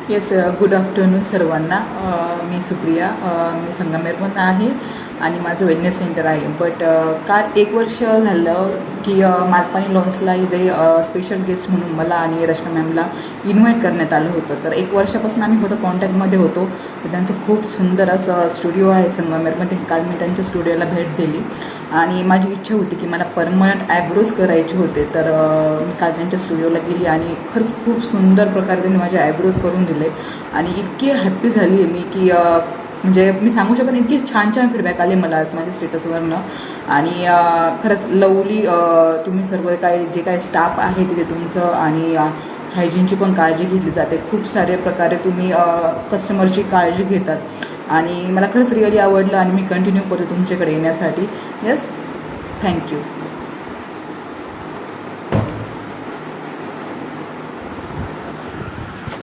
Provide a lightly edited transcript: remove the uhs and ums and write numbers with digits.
Yes, good afternoon सर्वांना. मी सुप्रिया. मी संगमेरमधून आहे आणि माझं वेलनेस सेंटर आहे. बट काल 1 वर्ष झालं की मालपाणी लॉन्सला इथे स्पेशल गेस्ट म्हणून मला आणि रचना मॅमला इन्व्हाइट करण्यात आलं होतं. तर 1 वर्षापासून आम्ही कॉन्टॅक्टमध्ये होतो. त्यांचं खूप सुंदर असं स्टुडिओ आहे संगमेरमध्ये. काल मी त्यांच्या स्टुडिओला भेट दिली आणि माझी इच्छा होती की मला परमनंट आयब्रोज करायचे होते. तर मी काल त्यांच्या स्टुडिओला गेली आणि खरंच खूप सुंदर प्रकारे त्यांनी माझे आयब्रोज करून दिले आणि इतकी हॅप्पी झाली आहे मी की म्हणजे मी सांगू शकत नाही, इतकी छान छान फीडबॅक आले मला आज माझ्या स्टेटसवरनं. आणि खरंच लवली तुम्ही सर्व काय जे काय स्टाफ आहे तिथे तुमचं आणि हायजीनची पण काळजी घेतली जाते. खूप सारे प्रकारे तुम्ही कस्टमरची काळजी घेतात आणि मला खरंच रिअली आवडलं आणि मी कंटिन्यू करते तुमच्याकडे येण्यासाठी. Yes, thank you.